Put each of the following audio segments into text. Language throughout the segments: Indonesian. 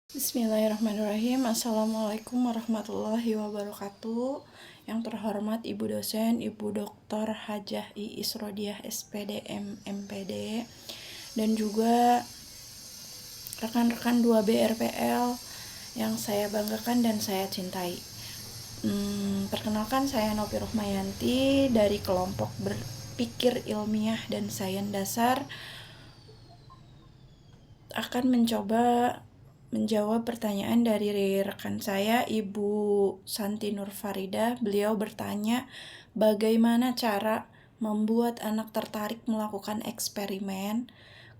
Bismillahirrahmanirrahim. Assalamualaikum warahmatullahi wabarakatuh. Yang terhormat Ibu dosen, Ibu Dr. Hajah Iis Rodiah SPD MPD, dan juga rekan-rekan 2B RPL yang saya banggakan dan saya cintai. Perkenalkan, saya Novi Rohmayanti dari kelompok berpikir ilmiah dan sains dasar, akan mencoba menjawab pertanyaan dari rekan saya, Ibu Santi Nur Farida. Beliau bertanya, bagaimana cara membuat anak tertarik melakukan eksperimen?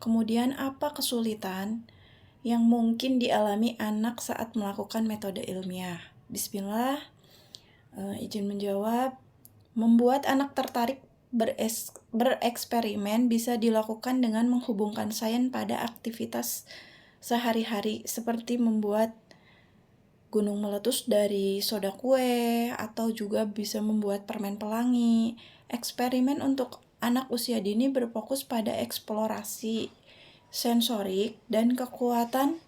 Kemudian apa kesulitan yang mungkin dialami anak saat melakukan metode ilmiah? Bismillah, izin menjawab. Membuat anak tertarik bereksperimen bisa dilakukan dengan menghubungkan sains pada aktivitas sehari-hari seperti membuat gunung meletus dari soda kue, atau juga bisa membuat permen pelangi. Eksperimen untuk anak usia dini berfokus pada eksplorasi sensorik dan kekuatan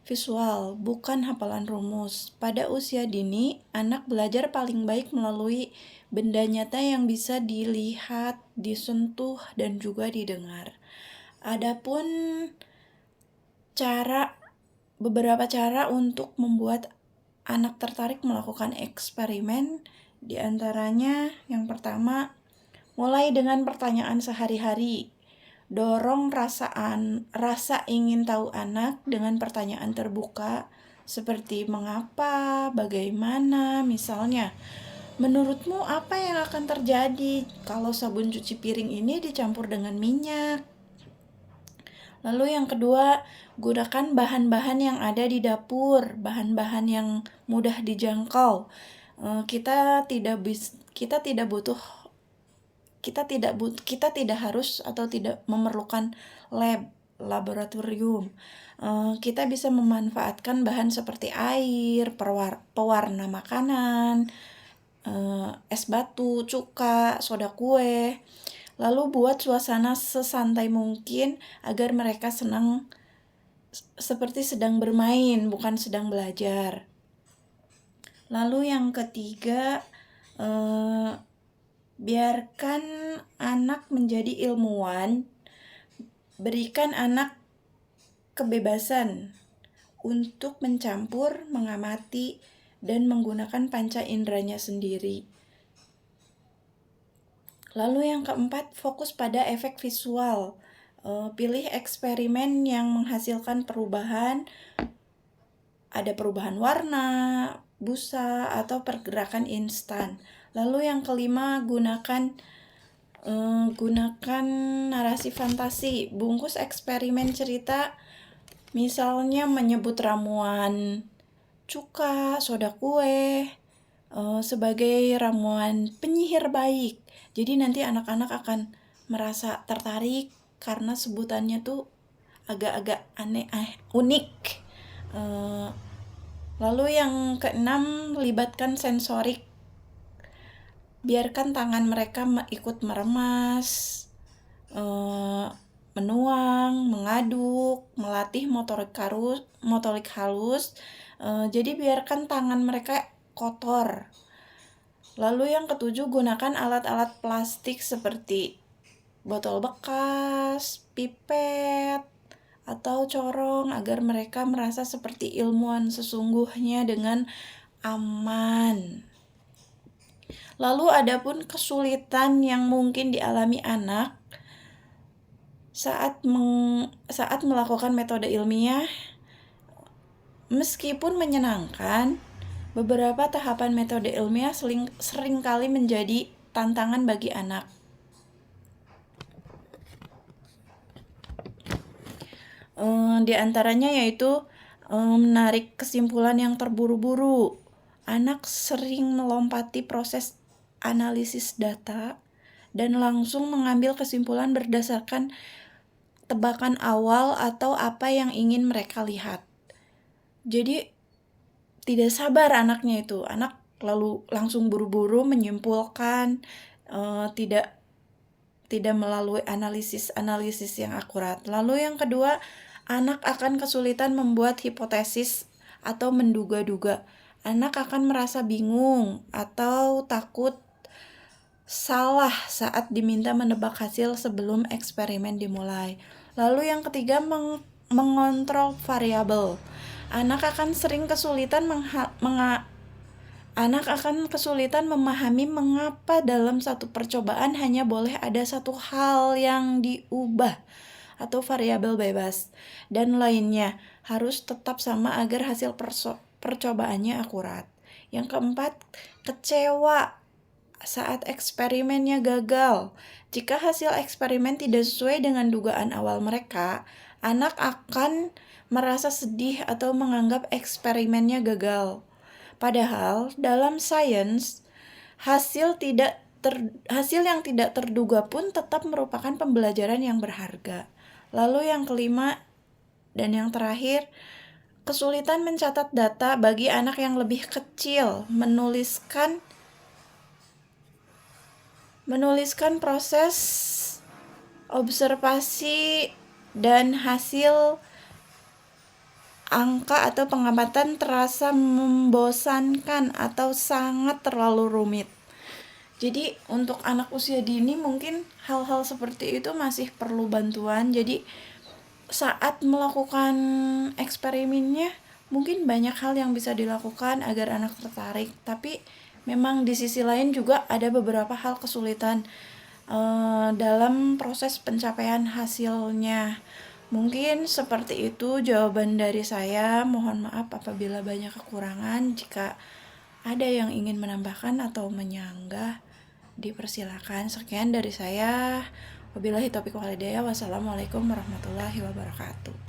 visual, bukan hafalan rumus. Pada usia dini, anak belajar paling baik melalui benda nyata yang bisa dilihat, disentuh, dan juga didengar. Adapun beberapa cara untuk membuat anak tertarik melakukan eksperimen, diantaranya yang pertama, mulai dengan pertanyaan sehari-hari. Dorong rasa ingin tahu anak dengan pertanyaan terbuka seperti mengapa, bagaimana. Misalnya, menurutmu apa yang akan terjadi kalau sabun cuci piring ini dicampur dengan minyak? Lalu yang kedua, gunakan bahan-bahan yang ada di dapur, bahan-bahan yang mudah dijangkau. Kita tidak harus atau tidak memerlukan laboratorium. Kita bisa memanfaatkan bahan seperti air, pewarna makanan, es batu, cuka, soda kue. Lalu buat suasana sesantai mungkin agar mereka senang seperti sedang bermain, bukan sedang belajar. Lalu yang ketiga, biarkan anak menjadi ilmuwan. Berikan anak kebebasan untuk mencampur, mengamati, dan menggunakan panca inderanya sendiri. Lalu yang keempat, fokus pada efek visual. Pilih eksperimen yang menghasilkan perubahan, ada perubahan warna, busa, atau pergerakan instan. Lalu yang kelima, gunakan narasi fantasi. Bungkus eksperimen cerita, misalnya menyebut ramuan cuka, soda kue, sebagai ramuan penyihir baik. Jadi nanti anak-anak akan merasa tertarik karena sebutannya tuh agak-agak aneh, unik. Lalu yang keenam, libatkan sensorik. Biarkan tangan mereka ikut meremas, menuang, mengaduk, melatih motorik halus. Jadi biarkan tangan mereka kotor. Lalu yang ketujuh, gunakan alat-alat plastik seperti botol bekas, pipet, atau corong agar mereka merasa seperti ilmuwan sesungguhnya dengan aman. Lalu adapun kesulitan yang mungkin dialami anak saat melakukan metode ilmiah, meskipun menyenangkan, beberapa tahapan metode ilmiah seringkali menjadi tantangan bagi anak. Di antaranya yaitu menarik kesimpulan yang terburu-buru. Anak sering melompati proses analisis data dan langsung mengambil kesimpulan berdasarkan tebakan awal atau apa yang ingin mereka lihat. Jadi tidak sabar anaknya itu. Anak lalu langsung buru-buru menyimpulkan, tidak melalui analisis yang akurat. Lalu yang kedua, Anak akan kesulitan membuat hipotesis atau menduga-duga. Anak akan merasa bingung atau takut salah saat diminta menebak hasil sebelum eksperimen dimulai. Lalu yang ketiga, mengontrol variabel. Anak akan kesulitan memahami mengapa dalam satu percobaan hanya boleh ada satu hal yang diubah atau variabel bebas, dan lainnya harus tetap sama agar hasil percobaannya akurat. Yang keempat, kecewa saat eksperimennya gagal. Jika hasil eksperimen tidak sesuai dengan dugaan awal mereka, anak akan merasa sedih atau menganggap eksperimennya gagal. Padahal dalam sains, hasil yang tidak terduga pun tetap merupakan pembelajaran yang berharga. Lalu yang kelima dan yang terakhir, kesulitan mencatat data bagi anak yang lebih kecil. Menuliskan proses observasi dan hasil angka atau pengamatan terasa membosankan atau sangat terlalu rumit. Jadi untuk anak usia dini mungkin hal-hal seperti itu masih perlu bantuan. Jadi saat melakukan eksperimennya mungkin banyak hal yang bisa dilakukan agar anak tertarik. Tapi memang di sisi lain juga ada beberapa hal kesulitan dalam proses pencapaian hasilnya. Mungkin seperti itu jawaban dari saya. Mohon maaf apabila banyak kekurangan. Jika ada yang ingin menambahkan atau menyanggah, dipersilakan. Sekian dari saya. Wabillahi taufiq wal hidayah. Wassalamualaikum warahmatullahi wabarakatuh.